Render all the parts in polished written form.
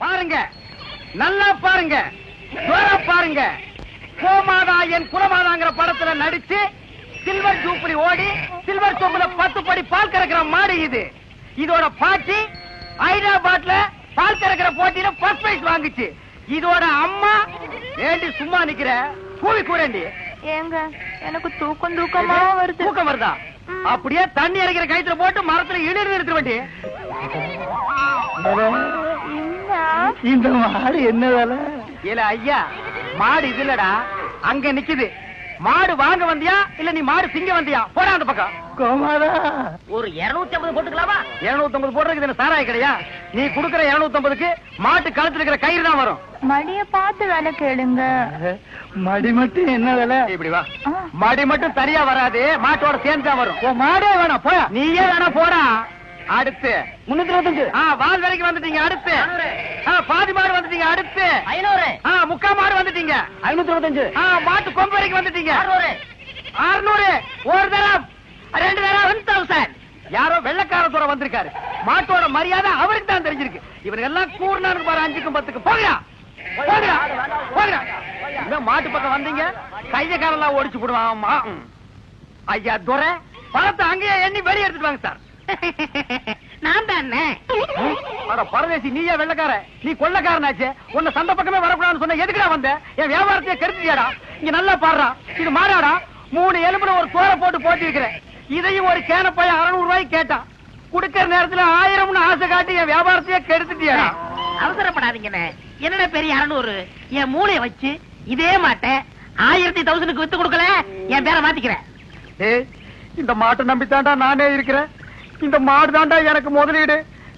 பாருங்க, நல்லா பாருங்க, பாருங்க. கோமாதா என் குலமாதாங்கிற படத்துல நடிச்சு சில்வர் ஜூப்ளி ஓடி சில்வர் சோப்புல 10 படி பால் கறக்கிற மாடு இது. இதோட பாட்டி ஹைதராபாத்ல பால் கறக்கிற போட்டியில ஃபர்ஸ்ட் பிரைஸ் வாங்குச்சு. இதோட அம்மா ஏண்டி சும்மா நிக்கிற, கூவி கூறண்டி. ஏங்க எனக்கு தூக்கமா வருது. தூக்கம் வருதா? அப்படியே தண்ணி இறக்கிற கயித்துல போட்டு மரத்துல இழுத்து நிறுத்த வேண்டி. இந்த மாடு என்ன வேலை? இல்ல ஐயா, மாடு இது இல்லடா, அங்க நிக்குது. மாடு வாங்க வந்தியா இல்ல நீ மாடு திங்க வந்தியா? போடா அந்த பக்கம். கோமாதா, ஒரு 250 போட்டுக்கலாமா? 250 போடுறதுக்கு என்ன சாராய கிடையா? நீ குடுக்கற 250க்கு மாட்டு கழுத்துல இருக்கிற கயிறு தான் வரும். மடிய பார்த்து வேலை கேளுங்க. மடி மட்டும் என்ன வேலை? இப்படி வா. மடி மட்டும் சரியா வராது, மாட்டோட சேர்ந்து தான் வரும். மாடே வேணாம், போயா. நீயே வேணா போடா. அடுத்து 325. வால் வேலைக்கு வந்துட்டீங்க. அடுத்து பாதி மாடு வந்துட்டீங்க. அடுத்து 500. முக்கா மாடு வந்துட்டீங்க. 525. மாட்டு கொம்பு வரைக்கும் வந்துட்டீங்க. 600. 600. ஒரு தரம் 2 தரம் 1000. யாரோ வெள்ளக்கார துறை வந்திருக்காரு. மாட்டோட மரியாதை அவருக்கு தான் தெரிஞ்சிருக்கு. இவங்க எல்லாம் கூர்னாருக்கு பாரு, 5க்கும் 10க்கும். போகிறா போகிறா போகிறா. இந்த மாட்டு பக்கம் வந்தீங்க, கைய காரெல்லாம் ஓடிச்சு போடுவான். ஐயா துரை, பழத்தை அங்கேயே எண்ணி வெளியே எடுத்துட்டு வாங்க சார். நான் தானே பரதேசி, நீயே வெள்ளக்கார, நீ கொள்ளக்காரனாச்சே. உன்னை சந்த பக்கமே வரக்கூடாதுன்னு சொன்ன, எதுக்குடா வந்த? என் வியாபாரத்தையே கெடுத்துட்டியாடா. இங்க நல்லா பாடுறா, இது மாறாடா. 3 எலும்புல ஒரு தோலை போட்டு போட்டி இருக்கிறேன். இதையும் ஒரு கேன போய் 600 ரூபாய்க்கு கேட்டான். குடுக்கற நேரத்துல 1000 ஆசை காட்டி என் வியாபாரத்தையே கெடுத்துட்டியாடா. அவசரப்படாதீங்கண்ணே. என்னடா பெரிய 600? என் மூளைய வச்சு இதே மாட்டேன் 1000 வித்து கொடுக்கல, என் பேரை மாத்திக்கிறேன். இந்த மாட்டை நம்பித்தாண்டா நானே இருக்கிறேன். இந்த மாடு தாண்டா எனக்கு முதலீடு.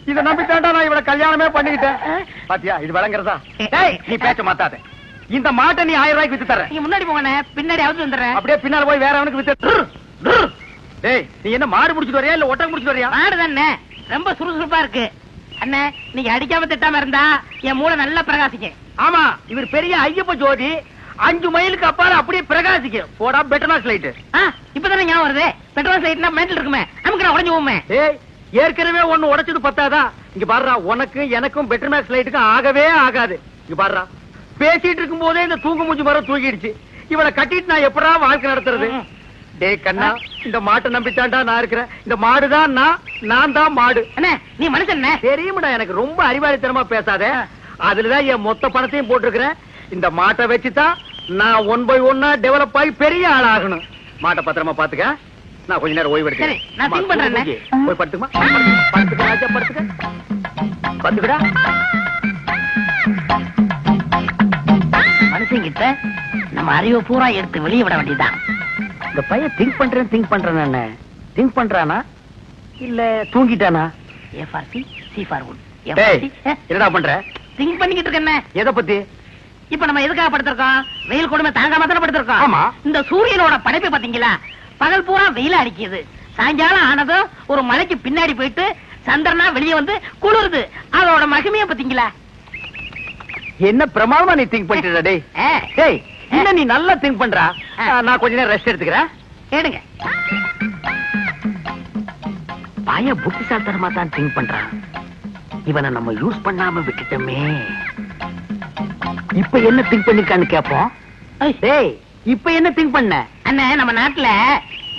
இதை நம்பித்தாண்டா நான் இவளை கல்யாணமே பண்ணிக்கிட்டேன். பாத்தியா, இது வழங்குறதா? நீ பேச்ச மாத்தாத. இந்த மாட்டை நீ 1000 ரூபாய்க்கு வித்து தர. நீ முன்னாடி போங்க, பின்னாடி அவுத்து வந்துடுறேன். அப்படியே பின்னால போய் வேற அவனுக்கு வித்து. டேய், நீ என்ன மாடு முடிச்சிட்டு வரியா இல்ல ஒட்டகம் முடிச்சிட்டு வரியா? மாடு தானே, ரொம்ப சுறுசுறுப்பா இருக்கு. அண்ணே, நீங்க அடிக்காம திட்டாம இருந்தா என் மூளை நல்லா பிரகாசிக்க. ஆமா, இவர் பெரிய ஐயப்ப ஜோதி. 5 மைலுக்கு அப்பால அப்படியே பிரகாசிக்க. போடா பெட்ரோல் லைட். இப்பதானே ஞாபகம் வருது. பெட்ரோல் லைட்னா மெண்டல் இருக்குமே, நமக்கு நான் உடஞ்சு போமே. ஏற்கனவே ஒண்ணு உடைச்சது பத்தாதா? இங்க பாருடா, உனக்கு எனக்கும் பெட்ரோல் லைட்டுக்கும் ஆகவே ஆகாது. இங்க பாருடா, பேசிட்டு இருக்கும் போதே இந்த தூங்கு மூஞ்சி மரம் தூங்கிடுச்சு. இவளை கட்டிட்டு நான் எப்படா வாழ்க்கை நடத்துறது? டே கண்ணா, இந்த மாட்டை நம்பித்தாண்டா நான் இருக்கிறேன். இந்த மாடுதான் நான் தான் மாடு. என்ன நீ மனுஷன்? தெரியுமாடா, எனக்கு ரொம்ப அறிவாளித்தனமா பேசாத. அதுலதான் என் மொத்த பணத்தையும் போட்டிருக்கிறேன். இந்த மாட்டை வச்சுதான் நான் 1 by 1 டெவலப் ஆகி பெரிய ஆளாகணும். மாட்டை பத்திரமா பாத்துக்க. நான் கொஞ்ச நேரம் ஓய்வு எடுக்கிறேன். நான் திங்க் பண்றேன். போய் படுத்துமா? படுத்துக்க ராஜா, படுத்துக்க. படுத்துக்கடா. மனுஷங்கிட்ட நம்ம அறிவை பூரா எடுத்து வெளியே விட வேண்டியதுதான். இந்த பையன் திங்க் பண்றேன் திங்க் பண்றானா இல்ல தூங்கிட்டானா? A for C, C for wood. என்னடா பண்ற? திங்க் பண்ணிக்கிட்டு இருக்கேன். எதை பத்தி? இப்ப நம்ம எதுக்காக படுத்திருக்கோம்? வெயில் கொடுமை தாங்காம தானே படுத்திருக்கோம். ஆமா. இந்த சூரியனோட படைப்பை பாத்தீங்களா? பகல் பூரா வெயில அடிக்குது, சாயங்காலம் ஆனதும் ஒரு மலைக்கு பின்னாடி போயிட்டு சந்திரனா வெளியே வந்து குளிருது. அதோட மகிமைய பாத்தீங்களா? என்ன பிரமாதமா நீ திங்க் பண்ணிட்டு. டேய், என்ன நீ நல்லா திங்க் பண்றா. நான் கொஞ்ச நேரம் ரெஸ்ட் எடுத்துக்கிறேன். எடுங்க. பய புத்திசாலித்தனமா தான் திங்க் பண்றான். இவனை நம்ம யூஸ் பண்ணாம விட்டுட்டோமே. இப்ப என்ன திங்க் பண்ணிருக்கான்னு கேப்போம். டேய், இப்ப என்ன திங்க் பண்ண? அண்ணன், நம்ம நாட்டுல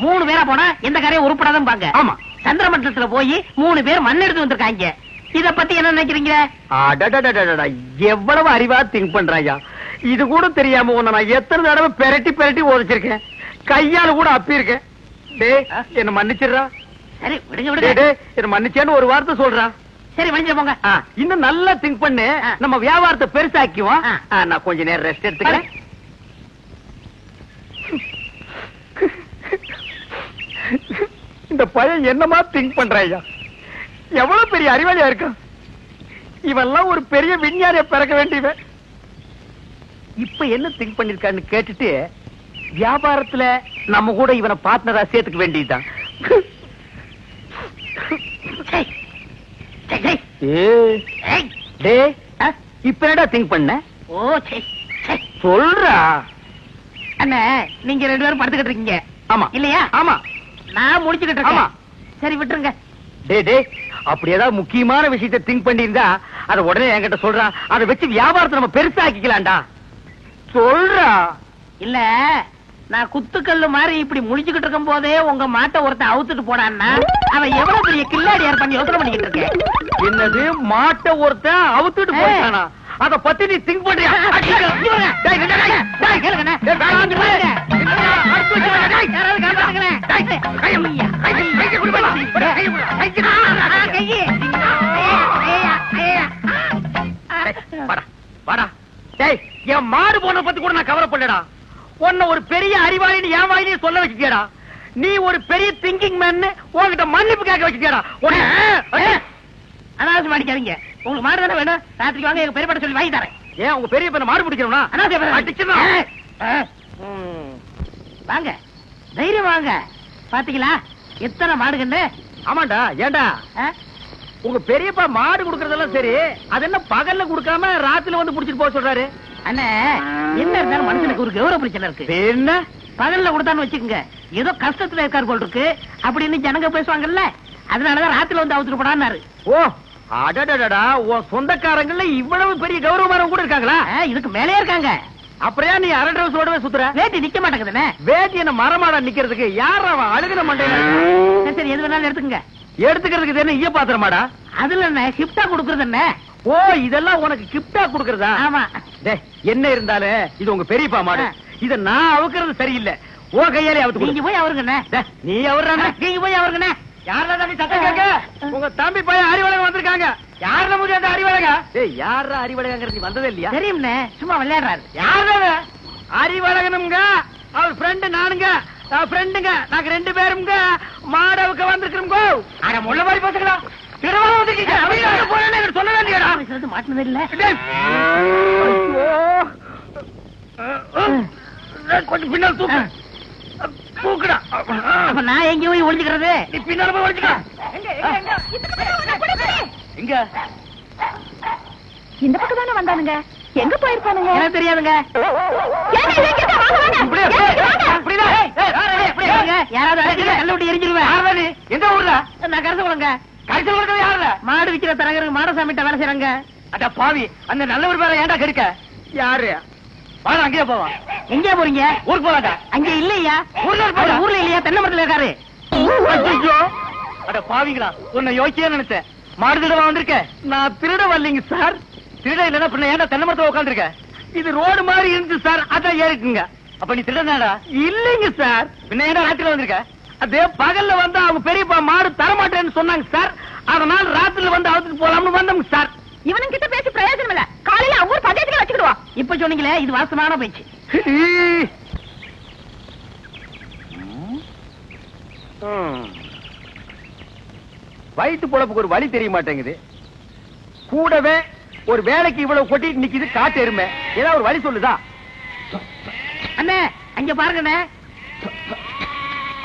3 பேரா போனா எந்த காரையும் உருப்படாதான் பாங்க. ஆமா. சந்திரமண்டலத்துல போய் 3 பேர் மண் எடுத்து வந்திருக்காங்க. இத பத்தி என்ன நினைக்கிறீங்க? எவ்வளவு அறிவா திங்க் பண்றாயா. இது கூட தெரியாம உன்னை நான் எத்தனை தடவை பெரட்டி உதச்சிருக்கேன். கையால கூட அப்பிருக்கேன். டேய், என்ன மன்னிச்சிடுறா. சரி விடுங்க விடுங்க. என்ன மன்னிச்சேன்னு ஒரு வார்த்தை சொல்றா. சரி மன்னிச்சு போங்க. இன்னும் நல்லா திங்க் பண்ணு. நம்ம வியாபாரத்தை பெருசாக்குவோம். நான் கொஞ்ச நேரம் ரெஸ்ட் எடுத்துக்கிறேன். இந்த பையன் என்னமா திங்க் பண்றாயா. எவ்வளவு பெரிய அறிவாளியா இருக்கான். இவெல்லாம் ஒரு பெரிய விஞ்ஞானிய பிறக்க வேண்டியவன். இப்ப என்ன திங்க் பண்ணிருக்கான்னு கேட்டுட்டு வியாபாரத்துல நம்ம கூட இவனை பார்ட்னரா சேர்த்துக்க வேண்டியதுதான். இப்ப என்னடா திங்க் பண்ண? சொல்றா. அண்ணா, நீங்க 2 பேரும் படுத்துக்கிட்டு இருக்கீங்க. ஆமா இல்லையா? ஆமா. நான் முடிச்சுக்கிட்டு இருக்கேன். சரி விட்டுருங்க. டே அப்படி ஏதாவது முக்கியமான விஷயத்தை திங்க் பண்ணிருந்தா அத உடனே என்கிட்ட சொல்றா. அதை வச்சு வியாபாரத்தை நம்ம பெருசாக்கிக்கலாம்டா. சொல்றா. இல்ல நான் குத்துக்கல்லு மாதிரி இப்படி முழிச்சுக்கிட்டு இருக்கும் போதே உங்க மாட்டை ஒருத்தன் அவுத்துட்டு போனான்னா அவன் எவ்வளவு பெரிய கில்லாடியார் பண்ணி யோசனை பண்ணிக்கிட்டு இருக்கேன். என்னது மாட்டை ஒருத்தன் அவுத்துட்டு போயிட்டானா? அத பத்தி நீ திங்க் பண்றியா? என் மாடு போன பத்தி கூட நான் கவலைப்படலடா. உன்ன ஒரு பெரிய அறிவாளின்னு என் வாயிலே சொல்ல வச்சுட்டியடா. நீ ஒரு பெரிய திங்கிங் மேன் உன்கிட்ட மன்னிப்பு கேட்க வச்சுட்டியடா. அனாவசியம் அடிக்காதீங்க. உங்களுக்கு மாடு தானே வேணும், ராத்திரிக்கு வாங்க, எங்க பெரியப்பட்ட சொல்லி வாங்கி தரேன். ஏன் உங்க பெரிய பண்ண மாடு பிடிக்கிறோம்னா வாங்க, தைரியம் வாங்க. பாத்தீங்களா எத்தனை மாடுகன்னு? ஆமாண்டா. ஏண்டா உங்க பெரியப்பா மாடு குடுக்கறதெல்லாம் சரி, அது என்ன பகல்ல குடுக்காம ராத்திரில வந்து புடிச்சிட்டு போக சொல்றாரு? அண்ணே, என்ன இருந்தாலும் மனுஷனுக்கு ஒரு கௌரவ பிரச்சனை இருக்கு. என்ன பகல்ல கொடுத்தான்னு வச்சுக்கோங்க, ஏதோ கஷ்டத்துல இருக்காரு போல் இருக்கு அப்படின்னு ஜனங்க பேசுவாங்கல்ல, அதனாலதான் ராத்திரில வந்து அவுத்துட்டு போடான்னாரு. ஓ அடடடடா, உன் சொந்தக்காரங்கள்ல இவ்வளவு பெரிய கௌரவமானவங்க கூட இருக்காங்களா? இதுக்கு மேலே இருக்காங்க. அப்புறம் நீ அரை டிரஸ் சுத்துற? வேட்டி நிக்க மாட்டேங்குதுண்ணே. வேட்டி என்ன மரமாடா நிக்கிறதுக்கு? யார் அவன் அழுகின மண்டையில? சரி, எது வேணாலும் எடுத்துக்கங்க. எடுத்துக்கிறதுக்கு என்ன ஈய பாத்திரமாடா? அதுல என்ன கிப்டா குடுக்கறது என்ன? ஓ, இதெல்லாம் உனக்கு கிப்டா குடுக்கறதா? ஆமா. என்ன இருந்தாலும் இது உங்க பெரியப்பா மாடு. இத நான் அவுக்கிறது சரியில்லை. ஓ கையாலே அவுத்து நீங்க போய் அவருங்கண்ணே. நீ அவர்றானே. நீங்க போய் அவருங்கண்ணே. யாரா தம்பி சத்தம் கேட்க? உங்க தம்பி பையன் அறிவழகன் வந்திருக்காங்க. யாரா முடியாது அறிவழகா? யாரா அறிவழகங்கிறது வந்ததே இல்லையா? தெரியும்ண்ணே, சும்மா விளையாடுறாரு. யாரா அறிவழகனுங்க? அவர் ஃப்ரெண்டு நானுங்க, ஃப்ரெண்டுங்க. நாங்க 2 பேருங்க மாடவுக்கு வந்திருக்கிறோம். அட முள்ள மாதிரி பேசுங்களா? திருவாரூர் வந்துருக்கீங்க. அப்படியே போறேன்னு எனக்கு சொல்ல வேண்டியடா. மாட்டினது இல்ல. கொஞ்சம் பின்னால் தூக்கு. தூக்குடா. அப்ப நான் எங்க போய் ஒளிஞ்சுக்கிறது? நீ பின்னால போய் ஒளிஞ்சுக்க. எங்க? இந்த பக்கம் தானே வந்தானுங்க. எங்க போயிருப்பானுங்க? எனக்கு தெரியாதுங்க. யாராவது கல்ல விட்டு எரிஞ்சிருவேன். எந்த ஊர்ல? நான் கருத்து கொடுங்க. கருத்து கொடுக்கறது யாருல? மாடு விக்கிற தரகருக்கு மாடசாமிட்ட வேலை செய்யறாங்க. அட பாவி, அந்த நல்ல ஒரு பேரை ஏன்டா கெடுக்க? யாரு? வாடா அங்கேயே போவான். எங்க போறீங்க? ஊருக்கு போலாடா. அங்க இல்லையா? ஊர்ல இல்லையா? தென்னை மரத்துல இருக்காரு. அட பாவிங்களா, உன்னை யோசிச்சே நினைச்சேன். மாடு திருட வந்திருக்க. நான் திருட வரலீங்க சார். திருட இல்லன்னா பின்ன ஏன்டா தென்னை மரத்துல உட்காந்துருக்க? இது ரோடு மாதிரி இருந்துச்சு சார், அதான் ஏறிக்குங்க. அப்ப நீ திருடனாடா? இல்லைங்க சார். பின்ன ஏன்டா ராத்திரில வந்திருக்க? அதே பகல்ல வந்து அவங்க பெரியப்பா மாடு தரமாட்டேன்னு சொன்னாங்க சார். அதனால ராத்திரில வந்து அவுத்துட்டு போலாம்னு வந்தோங்க சார். இவனுங்க கிட்ட பேசி பிரயோஜனம் இல்ல. காலையில அவங்க பஞ்சாயத்துல வச்சுக்கிடுவோம். இப்ப சொன்னீங்களே, இது வாசமான பேச்சு. வயிற்று பொழப்புக்கு ஒரு வழி தெரிய மாட்டேங்குது. கூடவே ஒரு வேலைக்கு இவ்வளவு கொட்டிட்டு நிக்குது காட்டு எருமை. ஏதாவது ஒரு வழி சொல்லுதா? அண்ணே, அங்க பாருங்கண்ணே.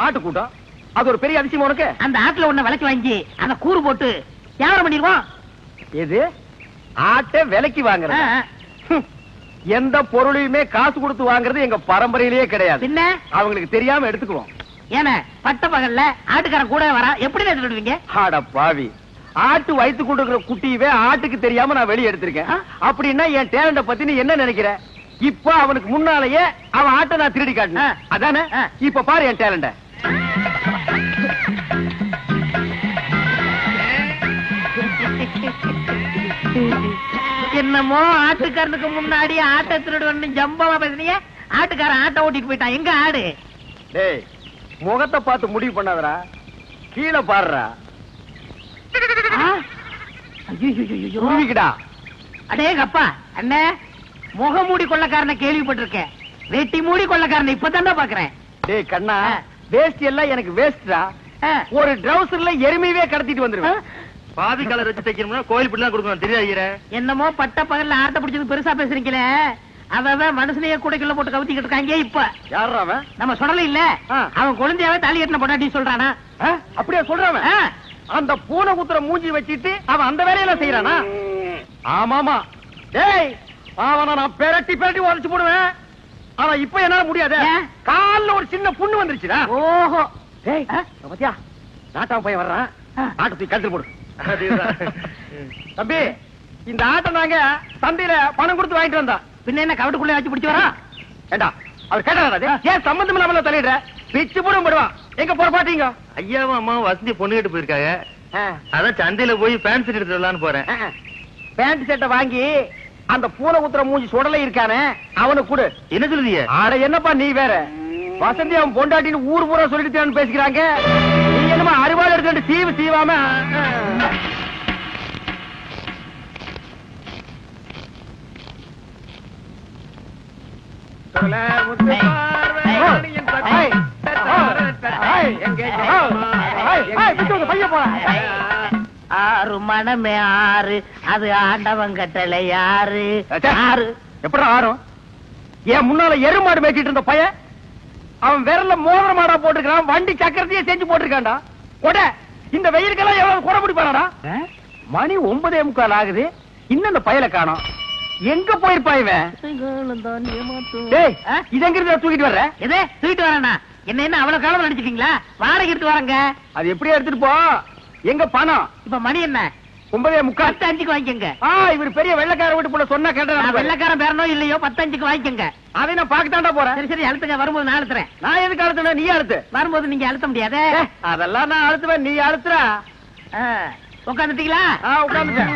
ஆட்டு கூட்டம். அது ஒரு பெரிய அதிசயம் உனக்கு? அந்த ஆட்டுல ஒண்ணு விலைக்கு வாங்கி அந்த கூறு போட்டு வியாபாரம் பண்ணிடுவோம். எது? ஆட்டை விலைக்கு வாங்குறது? எந்த பொருளையுமே காசு கொடுத்து வாங்குறது எங்க பரம்பரையிலேயே கிடையாது. என்ன அவங்களுக்கு தெரியாம எடுத்துக்குவோம். ஏன்னா பட்ட பகல்ல ஆட்டுக்காரன் கூட வரா, எப்படி எடுத்துடுவீங்க? ஆட பாவி, ஆட்டு வயிற்று கொண்டு குட்டியவே ஆட்டுக்கு தெரியாம நான் வெளியே எடுத்திருக்கேன். அப்படின்னா என் டேலண்ட பத்தி நீ என்ன நினைக்கிற? இப்ப அவனுக்கு முன்னாலேயே அவன் ஆட்டை நான் திருடி காட்டினேன். அதானே? இப்ப பாரு என் டேலண்ட. என்னமோ ஆட்டுக்காரனுக்கு முன்னாடி ஆட்டை திருடுவன்னு ஜம்பமா பேசுனீங்க. ஆட்டுக்காரன் ஆட்டை ஓட்டிட்டு போயிட்டான். எங்க ஆடு? டேய், முகத்தை பார்த்து முடிவு பண்ணாதடா, கீழே பாடுறா. அடே கப்பா அண்ணே, முகமூடி கொள்ளக்காரனை கேள்விப்பட்டிருக்கேன், வெட்டி மூடி கொள்ளக்காரனை இப்பதான் பாக்குறேன். டேய் கண்ணா, வேஸ்ட் எல்லாம் எனக்கு வேஸ்டா. ஒரு ட்ரவுசர்ல எருமையே கடத்திட்டு வந்துருவேன். பாதி கலர் வச்சு தைக்கணும்னா கோயில் பிள்ளை கொடுக்கணும் தெரியாது. என்னமோ பட்ட பகல்ல ஆட்டை பிடிச்சது பெருசா பேசுறீங்களே, அவன் மனுஷனையே கூடைக்குள்ள போட்டு கவுத்திக்கிட்டு இருக்காங்க. இப்ப யாரா அவன்? நம்ம சொல்லல இல்ல, அவன் குழந்தையாவே தாலி கட்டின பொண்டாட்டி சொல்றானா? அப்படியே சொல்றான். அந்த பூனை குத்துற மூஞ்சி வச்சிட்டு அவன் அந்த வேலையில செய்யறானா? ஆமாமா. டேய், அவனை நான் பெரட்டி பெரட்டி உடைச்சு போடுவேன். ஆனா இப்ப என்னால முடியாது. கால்ல ஒரு சின்ன புண்ணு வந்துருச்சுடா. ஓஹோ. டேய் பாத்தியா, நாட்டாம பையன் வர்றான். ஆட்டு தூக்கி கழுத்து போடு. தம்பி, இந்த ஆட்டை நாங்க சந்தையில பணம் கொடுத்து வாங்கிட்டு வந்தோம். பின்ன என்ன கவட்டுக்குள்ளே வச்சு பிடிச்சு வரா? ஏண்டா அவர் கேட்டாரா? ஏன் சம்பந்தம் இல்லாம தலையிடுற? பிச்சு போடும் போடுவான். எங்க போற பாத்தீங்க? ஐயாவும் அம்மாவும் வசந்தி பொண்ணு கேட்டு போயிருக்காங்க. அதான் சந்தையில போய் பேண்ட் செட் எடுத்து வரலான்னு போறேன். பேண்ட் செட்டை வாங்கி அந்த பூனை குத்துற மூஞ்சி சுடலை இருக்கானே அவனுக்கு கொடு. என்ன சொல்லுதிய? ஆட என்னப்பா நீ வேற, வசந்தி அவன் பொண்டாட்டின்னு ஊர் பூரா சொல்லிட்டு பேசிக்கிறாங்க. நீ என்னமா அறுவாள் எடுத்து சீவு சீவாம ஆறு மனமே ஆறு, அது ஆண்டவன் கட்டளை யாரு? ஆறு எப்படி ஆறும்? ஏன் முன்னால எருமாடு மேய்ச்சிட்டு இருந்த பையன் அவன் விரல்ல மோதிர மாடா போட்டுக்கிறான், வண்டி சக்கரத்தையே செஞ்சு போட்டிருக்கான்டா. கொடை இந்த வெயிலுக்கெல்லாம் எவ்வளவு குறை பிடிப்பானடா? மணி 9:45 ஆகுது, இன்னும் அந்த பயலை காணோம். எங்க போயிருப்பா இவன்? டேய், இது எங்க இருந்து தூக்கிட்டு வர்ற? எதே தூக்கிட்டு வரேன்னா என்ன அவ்வளவு காலம் நடிச்சிட்டீங்களா? வாடகை எடுத்து வரங்க. அது எப்படியா எடுத்துட்டு போ. எங்க பணம்? இப்ப மணி என்ன? 9:45. 10:05 வாங்கிக்கங்க. இவர் பெரிய வெள்ளக்கார வீட்டு போல சொன்னா கேட்டா. வெள்ளக்காரன் பேரனோ இல்லையோ 10:05 வாங்கிக்கங்க. அதை நான் பாக்கத்தாண்டா போறேன். சரி சரி அழுத்துங்க, வரும்போது நான் அழுத்துறேன். நான் எதுக்கு அழுத்துன? நீ அழுத்து. வரும்போது நீங்க அழுத்த முடியாதே. அதெல்லாம் நான் அழுத்துவேன், நீ அழுத்துற. உட்காந்துட்டீங்களா? உட்காந்துட்டேன்.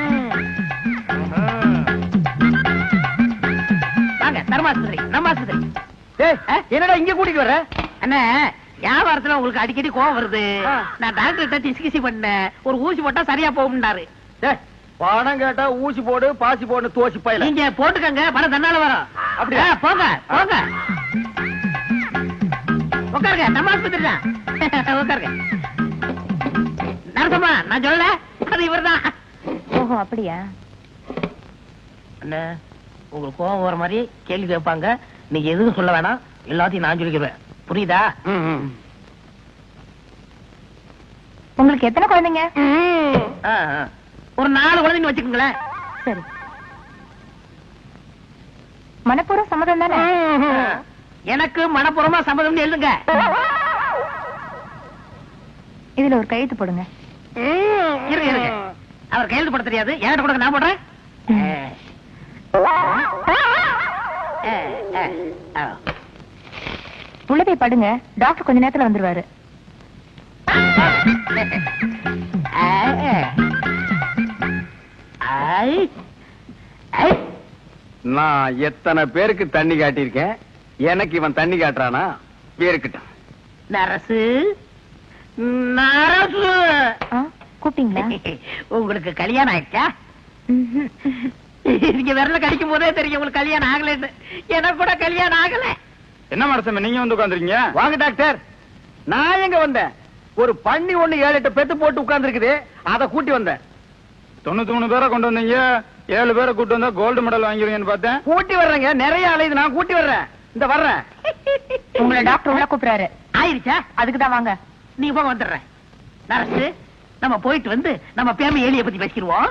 வாங்க தர்மாஸ்பத்திரி, நம்மாஸ்பத்திரி. என்னடா இங்க கூட்டிட்டு வர்ற? அண்ணே, வியாபாரத்துல உங்களுக்கு அடிக்கடி கோவம் வருது. நான் டாக்டர் டிஸ்கிசி பண்ணேன், ஒரு ஊசி போட்டா சரியா போகும்னாரு. பணம் கேட்டா ஊசி போடு பாசி போடு தோசி பையல. நீங்க போட்டுக்கங்க, பணம் தன்னால வரும். அப்படியா? போங்க போங்க, உட்காருங்க. நம்ம ஆஸ்பத்திரி தான், உட்காருங்க. நரசம்மா, நான் சொல்லல, அது இவர்தான். ஓஹோ, அப்படியா? அண்ணே, உங்களுக்கு கோவம் வர மாதிரி கேள்வி கேட்பாங்க, நீங்க எதுவும் சொல்ல வேணாம், எல்லாத்தையும் நான் சொல்லிக்கிறேன். புரியுதா? உங்களுக்கு எத்தனை குழந்தைங்க? ஒரு 4 குழந்தைன்னு வச்சுக்கோங்களேன். சரி, மனப்பூர்வ சம்மதம் தானே? எனக்கு மனப்பூர்வமா சம்மதம் எழுதுங்க. இதுல ஒரு கையெழுத்து போடுங்க. இருங்க, அவர் கையெழுத்து போட தெரியாது, என்கிட்ட கொடுங்க, நான் போடுறேன். உள்ள போய் படுங்க, டாக்டர் கொஞ்ச நேரத்துல வந்துருவாரு. நான் எத்தனை பேருக்கு தண்ணி காட்டியிருக்கேன், எனக்கு இவன் தண்ணி காட்டுறானா? பேருக்கிட்டான். நரசு, நரசு, கூப்பிட்டீங்களா? உங்களுக்கு கல்யாணம் ஆயிடுச்சா? நீங்க விரல கடிக்கும் போதே தெரியும் உங்களுக்கு கல்யாணம் ஆகலன்னு. எனக்கு கூட கல்யாணம் ஆகல. என்ன மரசம் நீங்க வந்து உட்கார்ந்துருக்கீங்க? வாங்க டாக்டர். நான் எங்க வந்தேன்? ஒரு பண்ணி ஒண்ணு 7-8 பெத்து போட்டு உட்கார்ந்து இருக்குது, அதை கூட்டி வந்தேன். 93 பேரை கொண்டு வந்தீங்க, 7 பேரை கூட்டு வந்தா கோல்டு மெடல் வாங்கிருவீங்கன்னு பார்த்தேன். கூட்டி வர்றேங்க, நிறைய அலையுது, நான் கூட்டி வர்றேன். இந்த வர்றேன். உங்களை டாக்டர் உள்ள கூப்பிடுறாரு. ஆயிருச்சா? அதுக்குதான் வாங்க. நீங்க போக வந்துடுறேன். நரசு, நம்ம போயிட்டு வந்து நம்ம பேம எலியை பத்தி பேசிடுவோம்.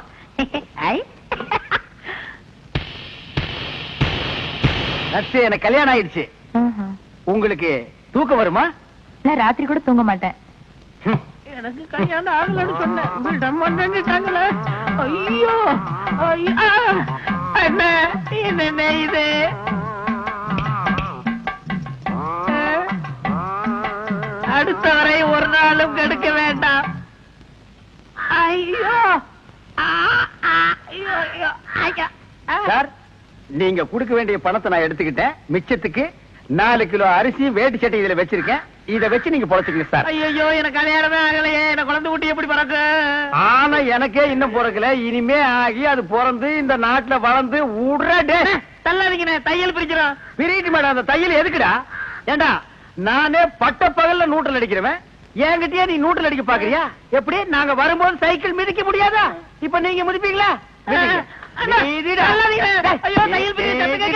எனக்கு கல்யாணம் ஆயிடுச்சு. உங்களுக்கு தூக்கம் வருமா? நான் ராத்திரி கூட தூங்க மாட்டேன். எனக்கு கல்யாணம் ஆகலன்னு சொன்னேன். ஐயோ என்ன இது? அடுத்தவரை ஒரு நாளும் கெடுக்க வேண்டாம். ஐயோ சார், நீங்க கொடுக்க வேண்டிய பணத்தை நான் எடுத்துக்கிட்டேன். மிச்சத்துக்கு 4 கிலோ அரிசி வேட்டி சட்டை இதுல வச்சிருக்கேன். இத வச்சு நீங்க பொழைச்சுக்கங்க சார். ஐயோ, எனக்கு கல்யாணமே ஆகலையே, எனக்கு குழந்தை குட்டி எப்படி பிறக்கு? ஆனா எனக்கே இன்னும் பிறக்கல, இனிமே ஆகி அது பிறந்து இந்த நாட்டுல வளர்ந்து உடனே தள்ளாதீங்க, தையல் பிரிக்கிறோம். பிரிட்டு மேடம், அந்த தையல் எதுக்குடா? ஏண்டா, நானே பட்ட பகல்ல நூற்றல் அடிக்கிறவன், என்கிட்டயே நீ நூற்றல் அடிக்க பாக்குறியா? எப்படி? நாங்க வரும்போது சைக்கிள் மிதிக்க முடியாதா? இப்ப நீங்க மிதிப்பீங்களா? ஐயோ, தையல் பிரிக்க